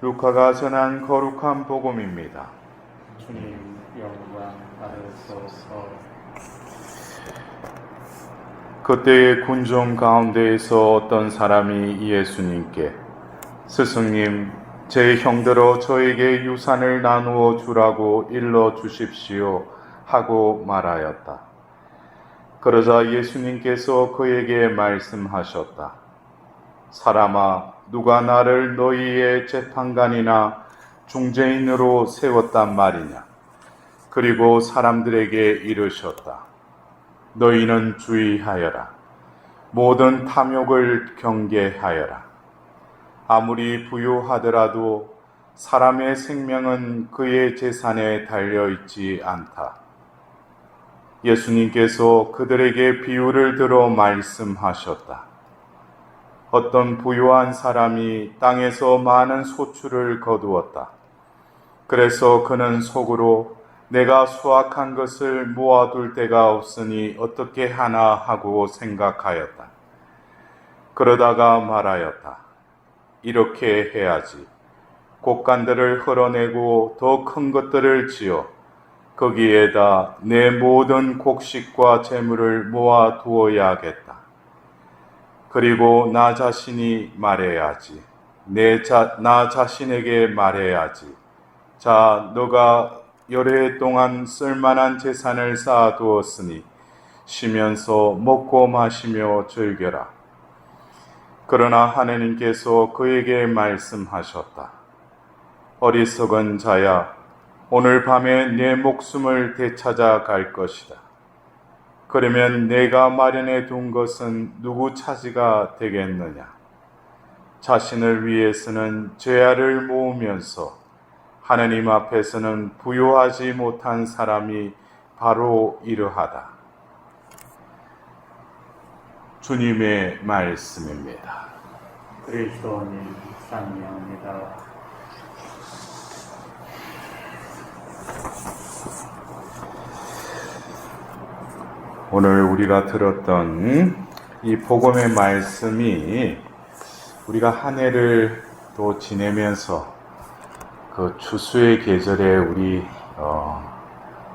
루카가 전한 거룩한 복음입니다. 주님 영광 받으소서. 그때의 군중 가운데에서 어떤 사람이 예수님께 스승님, 제 형들어 저에게 유산을 나누어 주라고 일러 주십시오 하고 말하였다. 그러자 예수님께서 그에게 말씀하셨다. 사람아, 누가 나를 너희의 재판관이나 중재인으로 세웠단 말이냐? 그리고 사람들에게 이르셨다. 너희는 주의하여라. 모든 탐욕을 경계하여라. 아무리 부유하더라도 사람의 생명은 그의 재산에 달려있지 않다. 예수님께서 그들에게 비유를 들어 말씀하셨다. 어떤 부유한 사람이 땅에서 많은 소출을 거두었다. 그래서 그는 속으로 내가 수확한 것을 모아둘 데가 없으니 어떻게 하나 하고 생각하였다. 그러다가 말하였다. 이렇게 해야지. 곡간들을 헐어내고 더 큰 것들을 지어 거기에다 내 모든 곡식과 재물을 모아 두어야겠다. 그리고 나 자신이 말해야지. 나 자신에게 말해야지. 자, 너가 여러 해 동안 쓸만한 재산을 쌓아두었으니 쉬면서 먹고 마시며 즐겨라. 그러나 하느님께서 그에게 말씀하셨다. 어리석은 자야, 오늘 밤에 내 목숨을 되찾아 갈 것이다. 그러면 내가 마련해 둔 것은 누구 차지가 되겠느냐? 자신을 위해서는 죄악을 모으면서 하느님 앞에서는 부유하지 못한 사람이 바로 이러하다. 주님의 말씀입니다. 그리스도님 찬양합니다. 오늘 우리가 들었던 이 복음의 말씀이 우리가 한 해를 또 지내면서 그 추수의 계절에 우리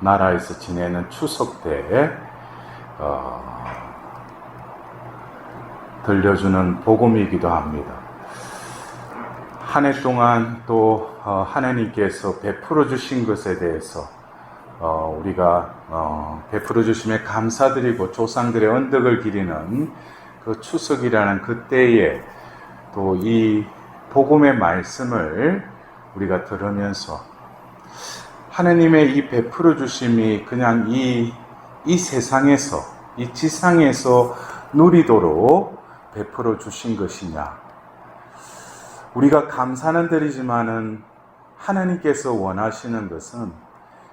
나라에서 지내는 추석 때 들려주는 복음이기도 합니다. 한 해 동안 또 하나님께서 베풀어 주신 것에 대해서 우리가 베풀어 주심에 감사드리고 조상들의 언덕을 기리는 그 추석이라는 그때에 또 이 복음의 말씀을 우리가 들으면서 하나님의 이 베풀어 주심이 그냥 이 세상에서, 이 지상에서 누리도록 베풀어 주신 것이냐. 우리가 감사는 드리지만은 하나님께서 원하시는 것은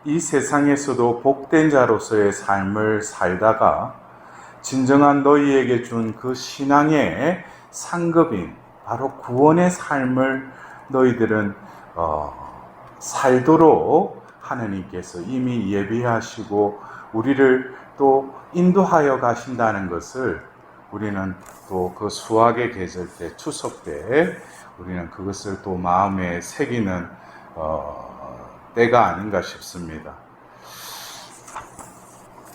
이 세상에서도 복된 자로서의 삶을 살다가 진정한 너희에게 준 그 신앙의 상급인 바로 구원의 삶을 너희들은 살도록 하나님께서 이미 예비하시고 우리를 또 인도하여 가신다는 것을 우리는 또 그 수학의 계절 때, 추석 때 우리는 그것을 또 마음에 새기는 때가 아닌가 싶습니다.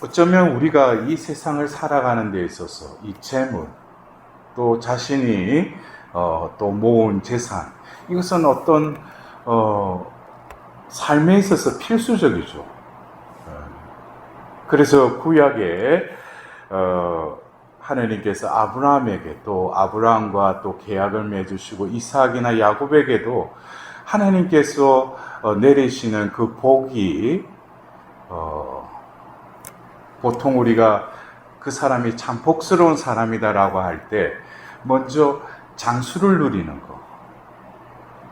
어쩌면 우리가 이 세상을 살아가는 데 있어서 이 재물, 또 자신이 또 모은 재산, 이것은 어떤 삶에 있어서 필수적이죠. 그래서 구약에 하나님께서 아브라함에게 또 아브라함과 또 계약을 맺으시고 이삭이나 야곱에게도 하나님께서 내리시는 그 복이 보통 우리가 그 사람이 참 복스러운 사람이다라고 할 때 먼저 장수를 누리는 거,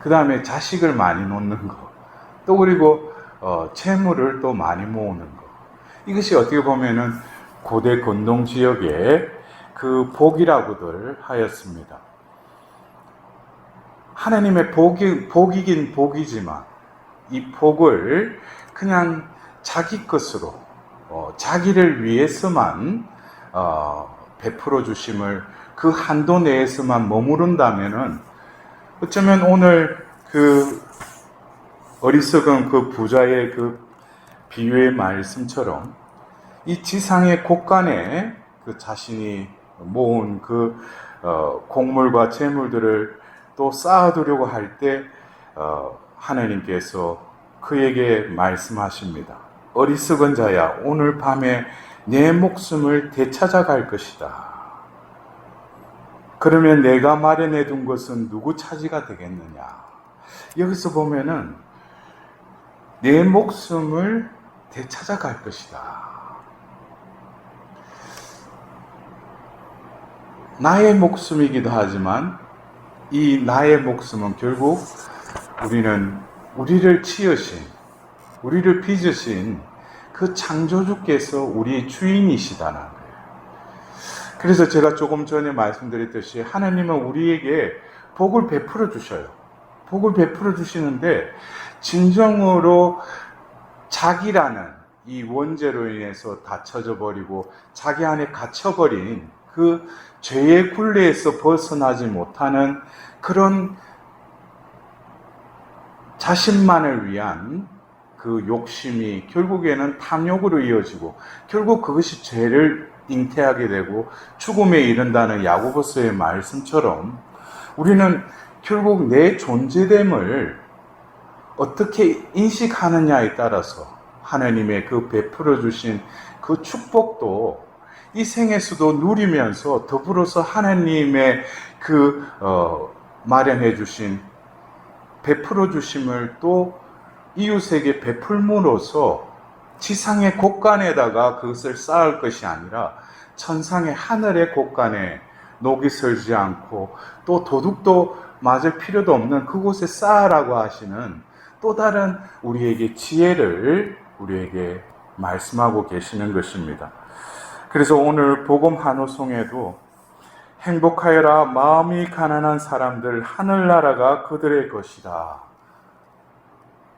그 다음에 자식을 많이 놓는 거, 또 그리고 재물을 또 많이 모으는 거. 이것이 어떻게 보면은 고대 건동 지역의 그 복이라고들 하였습니다. 하나님의 복이긴 복이지만 이 복을 그냥 자기 것으로 자기를 위해서만 베풀어 주심을 그 한도 내에서만 머무른다면은 어쩌면 오늘 그 어리석은 그 부자의 그 비유의 말씀처럼 이 지상의 곳간에 그 자신이 모은 그 곡물과 재물들을 또 쌓아두려고 할 때 하나님께서 그에게 말씀하십니다. 어리석은 자야, 오늘 밤에 내 목숨을 되찾아갈 것이다. 그러면 내가 마련해 둔 것은 누구 차지가 되겠느냐? 여기서 보면은 내 목숨을 되찾아갈 것이다. 나의 목숨이기도 하지만 이 나의 목숨은 결국 우리를 치으신, 우리를 빚으신 그 창조주께서 우리의 주인이시다는 거예요. 그래서 제가 조금 전에 말씀드렸듯이 하나님은 우리에게 복을 베풀어 주셔요. 복을 베풀어 주시는데 진정으로 자기라는 이 원죄로 인해서 닫혀져 버리고 자기 안에 갇혀버린 그 죄의 굴레에서 벗어나지 못하는 그런 자신만을 위한 그 욕심이 결국에는 탐욕으로 이어지고 결국 그것이 죄를 잉태하게 되고 죽음에 이른다는 야고보서의 말씀처럼 우리는 결국 내 존재됨을 어떻게 인식하느냐에 따라서 하나님의 그 베풀어 주신 그 축복도 이 생에서도 누리면서 더불어서 하나님의 그 마련해 주신 베풀어 주심을 또 이웃에게 베풀므로써 지상의 곳간에다가 그것을 쌓을 것이 아니라 천상의 하늘의 곳간에 녹이 슬지 않고 또 도둑도 맞을 필요도 없는 그곳에 쌓으라고 하시는 또 다른 우리에게 지혜를 우리에게 말씀하고 계시는 것입니다. 그래서 오늘 복음 한호송에도 행복하여라 마음이 가난한 사람들 하늘나라가 그들의 것이다.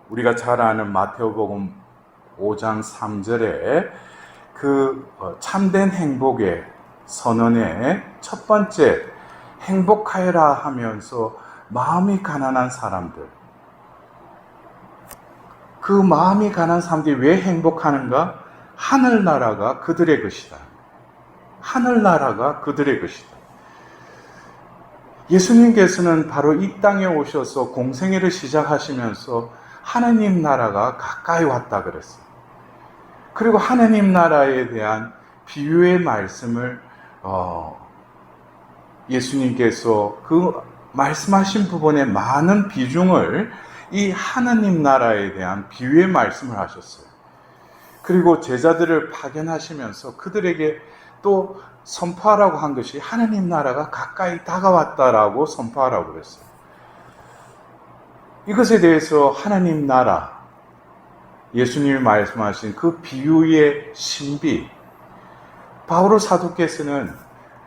우리가 잘 아는 마태오복음 5장 3절에 그 참된 행복의 선언의 첫 번째 행복하여라 하면서 마음이 가난한 사람들, 그 마음이 가난한 사람들이 왜 행복하는가? 하늘나라가 그들의 것이다. 하늘나라가 그들의 것이다. 예수님께서는 바로 이 땅에 오셔서 공생애를 시작하시면서 하나님 나라가 가까이 왔다 그랬어요. 그리고 하나님 나라에 대한 비유의 말씀을 예수님께서 그 말씀하신 부분의 많은 비중을 이 하나님 나라에 대한 비유의 말씀을 하셨어요. 그리고 제자들을 파견하시면서 그들에게 또 선포하라고 한 것이 하나님 나라가 가까이 다가왔다라고 선포하라고 그랬어요. 이것에 대해서 하나님 나라, 예수님이 말씀하신 그 비유의 신비, 바오로 사도께서는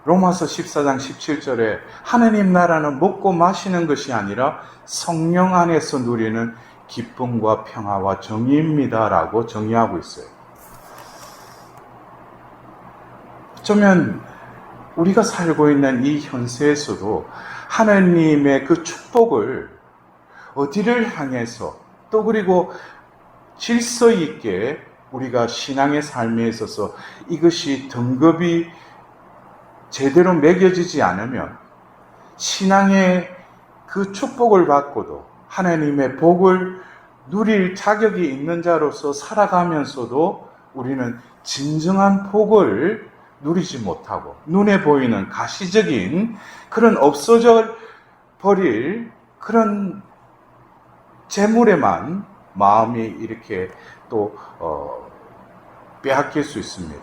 로마서 14장 17절에 하나님 나라는 먹고 마시는 것이 아니라 성령 안에서 누리는 기쁨과 평화와 정의입니다 라고 정의하고 있어요. 어쩌면 우리가 살고 있는 이 현세에서도 하나님의 그 축복을 어디를 향해서 또 그리고 질서 있게 우리가 신앙의 삶에 있어서 이것이 등급이 제대로 매겨지지 않으면 신앙의 그 축복을 받고도 하나님의 복을 누릴 자격이 있는 자로서 살아가면서도 우리는 진정한 복을 누리지 못하고 눈에 보이는 가시적인 그런 없어져 버릴 그런 재물에만 마음이 이렇게 또 빼앗길 수 있습니다.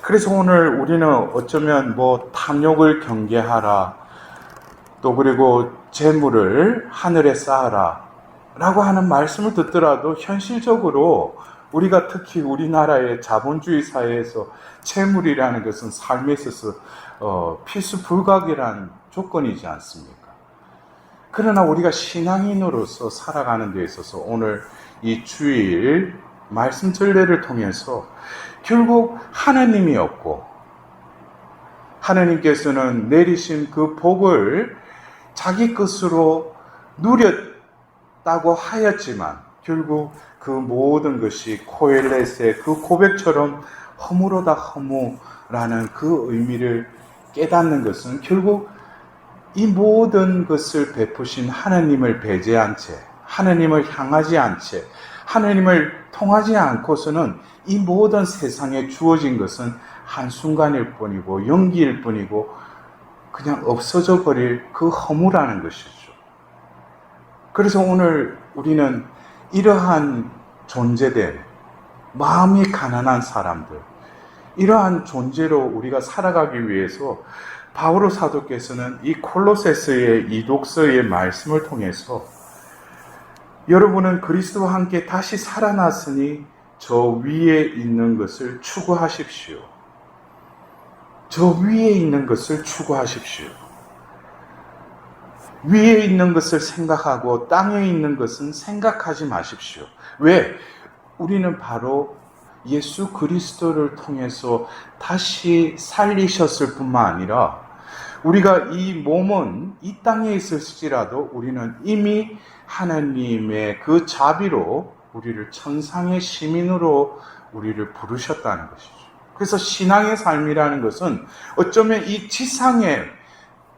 그래서 오늘 우리는 어쩌면 뭐 탐욕을 경계하라, 또 그리고 재물을 하늘에 쌓아라 라고 하는 말씀을 듣더라도 현실적으로 우리가 특히 우리나라의 자본주의 사회에서 재물이라는 것은 삶에 있어서 필수 불가결한 조건이지 않습니까? 그러나 우리가 신앙인으로서 살아가는 데 있어서 오늘 이 주일 말씀 전례를 통해서 결국 하나님이 없고 하나님께서는 내리신 그 복을 자기 것으로 누렸다고 하였지만 결국 그 모든 것이 코엘렛의 그 고백처럼 허무로다 허무라는 그 의미를 깨닫는 것은 결국 이 모든 것을 베푸신 하나님을 배제한 채, 하나님을 향하지 않은 채, 하나님을 통하지 않고서는 이 모든 세상에 주어진 것은 한순간일 뿐이고 연기일 뿐이고 그냥 없어져 버릴 그 허무라는 것이죠. 그래서 오늘 우리는 이러한 존재됨, 마음이 가난한 사람들, 이러한 존재로 우리가 살아가기 위해서 바오로 사도께서는 이 콜로세서의 이 독서의 말씀을 통해서 여러분은 그리스도와 함께 다시 살아났으니 저 위에 있는 것을 추구하십시오. 저 위에 있는 것을 추구하십시오. 위에 있는 것을 생각하고 땅에 있는 것은 생각하지 마십시오. 왜? 우리는 바로 예수 그리스도를 통해서 다시 살리셨을 뿐만 아니라 우리가 이 몸은 이 땅에 있을지라도 우리는 이미 하나님의 그 자비로 우리를 천상의 시민으로 우리를 부르셨다는 것이죠. 그래서 신앙의 삶이라는 것은 어쩌면 이 지상에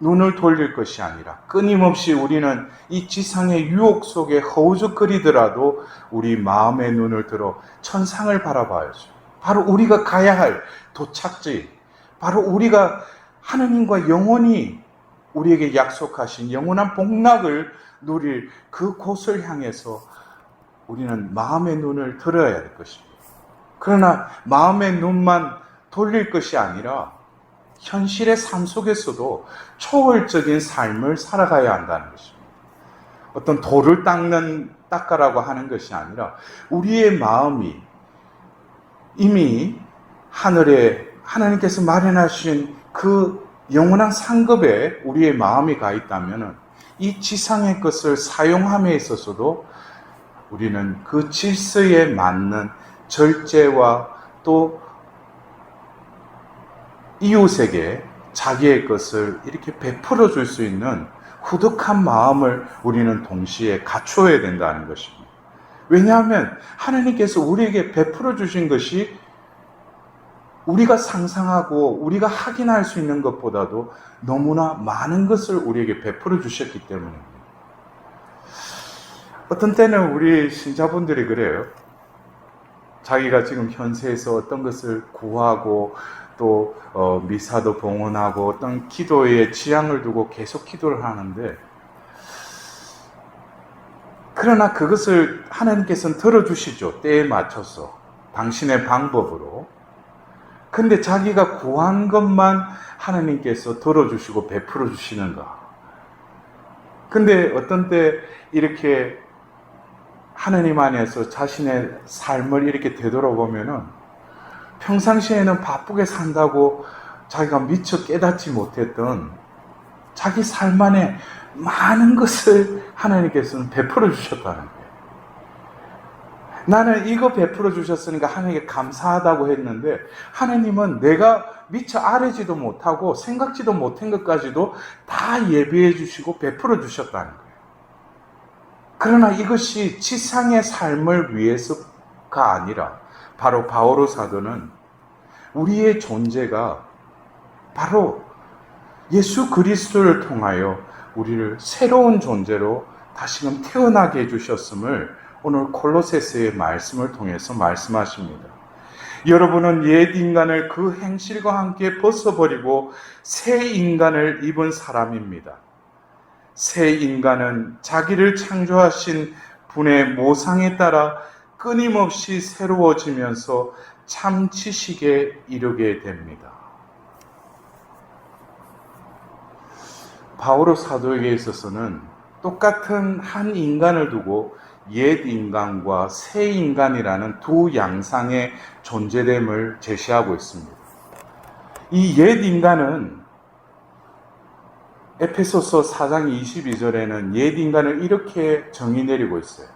눈을 돌릴 것이 아니라 끊임없이 우리는 이 지상의 유혹 속에 허우적거리더라도 우리 마음의 눈을 들어 천상을 바라봐야죠. 바로 우리가 가야 할 도착지, 바로 우리가 하나님과 영원히 우리에게 약속하신 영원한 복락을 누릴 그 곳을 향해서 우리는 마음의 눈을 들어야 할 것입니다. 그러나 마음의 눈만 돌릴 것이 아니라 현실의 삶 속에서도 초월적인 삶을 살아가야 한다는 것입니다. 어떤 돌을 닦아라고 하는 것이 아니라 우리의 마음이 이미 하늘에 하나님께서 마련하신 그 영원한 상급에 우리의 마음이 가 있다면 이 지상의 것을 사용함에 있어서도 우리는 그 질서에 맞는 절제와 또 이웃에게 자기의 것을 이렇게 베풀어 줄 수 있는 후덕한 마음을 우리는 동시에 갖추어야 된다는 것입니다. 왜냐하면 하나님께서 우리에게 베풀어 주신 것이 우리가 상상하고 우리가 확인할 수 있는 것보다도 너무나 많은 것을 우리에게 베풀어 주셨기 때문입니다. 어떤 때는 우리 신자분들이 그래요. 자기가 지금 현세에서 어떤 것을 구하고 또 미사도 봉헌하고 어떤 기도에 지향을 두고 계속 기도를 하는데 그러나 그것을 하나님께서는 들어주시죠. 때에 맞춰서 당신의 방법으로. 근데 자기가 구한 것만 하나님께서 들어주시고 베풀어 주시는가. 근데 어떤 때 이렇게 하나님 안에서 자신의 삶을 이렇게 되돌아보면은 평상시에는 바쁘게 산다고 자기가 미처 깨닫지 못했던 자기 삶 안에 많은 것을 하나님께서는 베풀어 주셨다는 거예요. 나는 이거 베풀어 주셨으니까 하나님께 감사하다고 했는데 하나님은 내가 미처 아뢰지도 못하고 생각지도 못한 것까지도 다 예비해 주시고 베풀어 주셨다는 거예요. 그러나 이것이 지상의 삶을 위해서가 아니라 바로 바오로 사도는 우리의 존재가 바로 예수 그리스도를 통하여 우리를 새로운 존재로 다시금 태어나게 해주셨음을 오늘 콜로세서의 말씀을 통해서 말씀하십니다. 여러분은 옛 인간을 그 행실과 함께 벗어버리고 새 인간을 입은 사람입니다. 새 인간은 자기를 창조하신 분의 모상에 따라 끊임없이 새로워지면서 참 지식에 이르게 됩니다. 바오로 사도에게 있어서는 똑같은 한 인간을 두고 옛 인간과 새 인간이라는 두 양상의 존재됨을 제시하고 있습니다. 이 옛 인간은 에페소서 4장 22절에는 옛 인간을 이렇게 정의 내리고 있어요.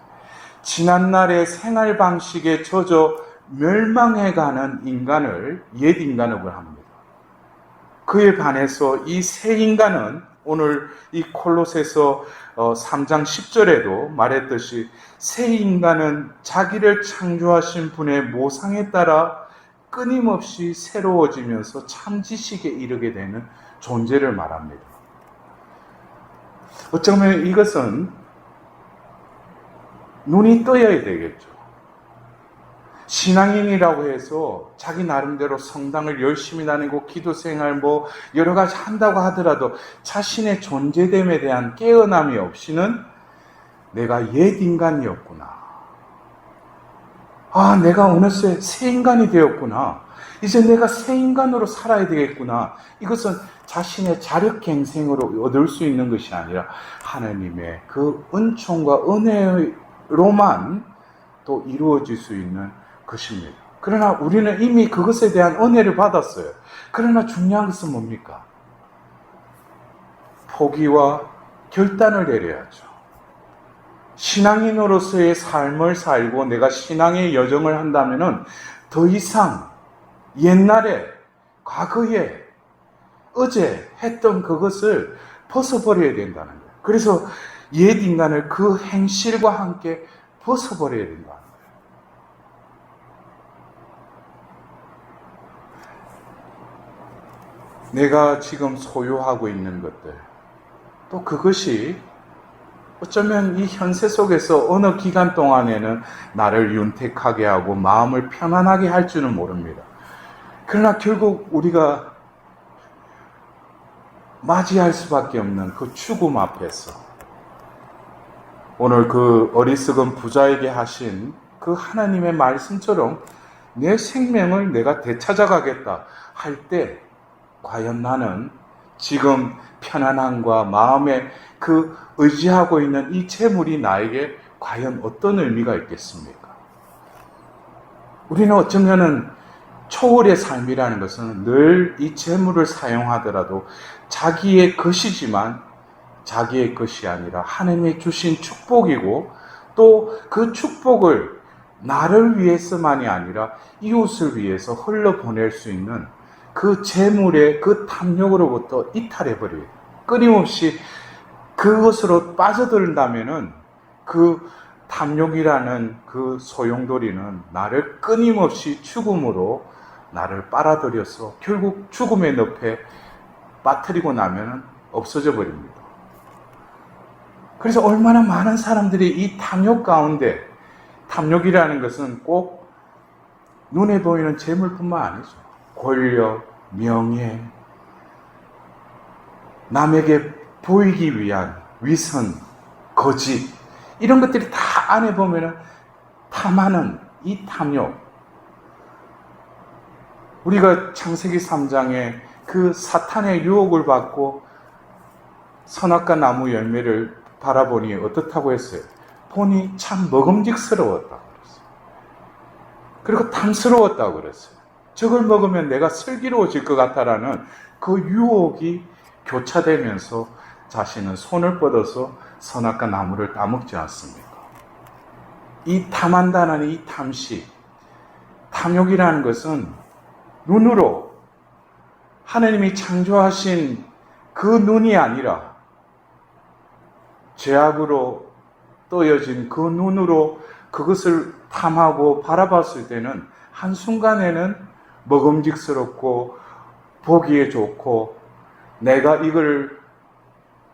지난날의 생활 방식에 젖어 멸망해가는 인간을 옛 인간이라고 합니다. 그에 반해서 이 새 인간은 오늘 이 콜로새서 3장 10절에도 말했듯이 새 인간은 자기를 창조하신 분의 모상에 따라 끊임없이 새로워지면서 참 지식에 이르게 되는 존재를 말합니다. 어쩌면 이것은 눈이 떠야 되겠죠. 신앙인이라고 해서 자기 나름대로 성당을 열심히 다니고 기도 생활 여러 가지 한다고 하더라도 자신의 존재됨에 대한 깨어남이 없이는 내가 옛 인간이었구나. 아, 내가 어느새 새 인간이 되었구나. 이제 내가 새 인간으로 살아야 되겠구나. 이것은 자신의 자력갱생으로 얻을 수 있는 것이 아니라 하나님의 그 은총과 은혜로만 또 이루어질 수 있는 것입니다. 그러나 우리는 이미 그것에 대한 은혜를 받았어요. 그러나 중요한 것은 뭡니까? 포기와 결단을 내려야죠. 신앙인으로서의 삶을 살고 내가 신앙의 여정을 한다면은 더 이상 옛날에, 과거에, 어제 했던 그것을 벗어버려야 된다는 거예요. 그래서 옛 인간을 그 행실과 함께 벗어버려야 된다는 거예요. 내가 지금 소유하고 있는 것들, 또 그것이 어쩌면 이 현세 속에서 어느 기간 동안에는 나를 윤택하게 하고 마음을 편안하게 할 줄은 모릅니다. 그러나 결국 우리가 맞이할 수밖에 없는 그 죽음 앞에서 오늘 그 어리석은 부자에게 하신 그 하나님의 말씀처럼 내 생명을 내가 되찾아가겠다 할 때 과연 나는 지금 편안함과 마음에 그 의지하고 있는 이 재물이 나에게 과연 어떤 의미가 있겠습니까? 우리는 어쩌면은 초월의 삶이라는 것은 늘 이 재물을 사용하더라도 자기의 것이지만 자기의 것이 아니라 하나님의 주신 축복이고 또 그 축복을 나를 위해서만이 아니라 이웃을 위해서 흘러보낼 수 있는 그 재물의 그 탐욕으로부터 이탈해버려요. 끊임없이 그것으로 빠져든다면은 그 탐욕이라는 그 소용돌이는 나를 끊임없이 죽음으로 나를 빨아들여서 결국 죽음의 늪에 빠뜨리고 나면은 없어져 버립니다. 그래서 얼마나 많은 사람들이 이 탐욕 가운데, 탐욕이라는 것은 꼭 눈에 보이는 재물뿐만 아니죠. 권력, 명예, 남에게 보이기 위한 위선, 거짓, 이런 것들이 다 안에 보면은 탐하는 이 탐욕. 우리가 창세기 3장에 그 사탄의 유혹을 받고 선악과 나무 열매를 바라보니 어떻다고 했어요? 보니 참 먹음직스러웠다고 그랬어요. 그리고 탐스러웠다고 그랬어요. 저걸 먹으면 내가 슬기로워질 것 같다라는 그 유혹이 교차되면서 자신은 손을 뻗어서 선악과 나무를 따먹지 않습니까? 이 탐한다는 이 탐식, 탐욕이라는 것은 눈으로 하나님이 창조하신 그 눈이 아니라 죄악으로 떠여진 그 눈으로 그것을 탐하고 바라봤을 때는 한순간에는 먹음직스럽고 보기에 좋고 내가 이걸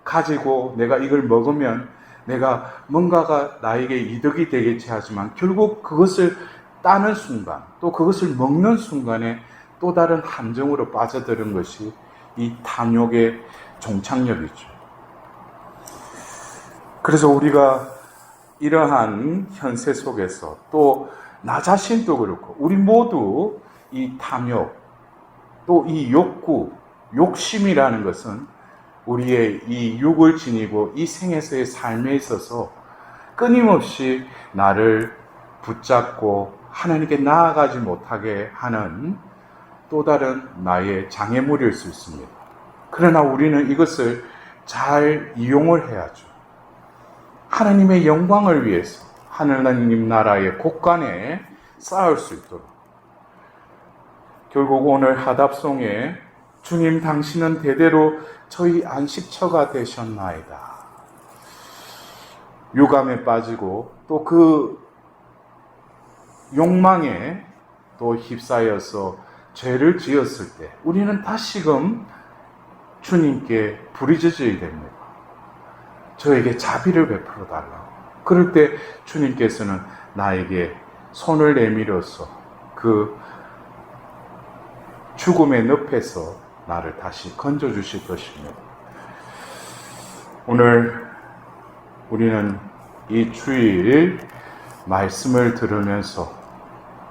가지고 내가 이걸 먹으면 내가 뭔가가 나에게 이득이 되겠지 하지만 결국 그것을 따는 순간 또 그것을 먹는 순간에 또 다른 함정으로 빠져드는 것이 이 탐욕의 종착역이죠. 그래서 우리가 이러한 현세 속에서 또 나 자신도 그렇고 우리 모두 이 탐욕 또 이 욕구, 욕심이라는 것은 우리의 이 육을 지니고 이 생에서의 삶에 있어서 끊임없이 나를 붙잡고 하나님께 나아가지 못하게 하는 또 다른 나의 장애물일 수 있습니다. 그러나 우리는 이것을 잘 이용을 해야죠. 하나님의 영광을 위해서 하나님 나라의 곳간에 쌓을 수 있도록. 결국 오늘 하답송에 주님, 당신은 대대로 저희 안식처가 되셨나이다. 유감에 빠지고 또 그 욕망에 또 휩싸여서 죄를 지었을 때 우리는 다시금 주님께 부르짖어야 됩니다. 저에게 자비를 베풀어 달라고. 그럴 때 주님께서는 나에게 손을 내밀어서 그 죽음의 늪에서 나를 다시 건져 주실 것입니다. 오늘 우리는 이 주일 말씀을 들으면서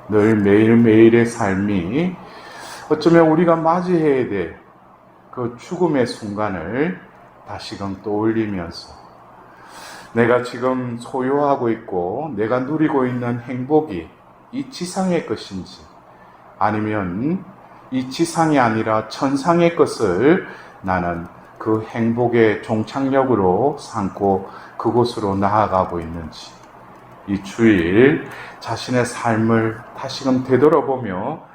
늘 매일매일의 삶이 어쩌면 우리가 맞이해야 될 그 죽음의 순간을 다시금 떠올리면서 내가 지금 소유하고 있고 내가 누리고 있는 행복이 이 지상의 것인지 아니면 이 지상이 아니라 천상의 것을 나는 그 행복의 종착역으로 삼고 그곳으로 나아가고 있는지 이 주일 자신의 삶을 다시금 되돌아보며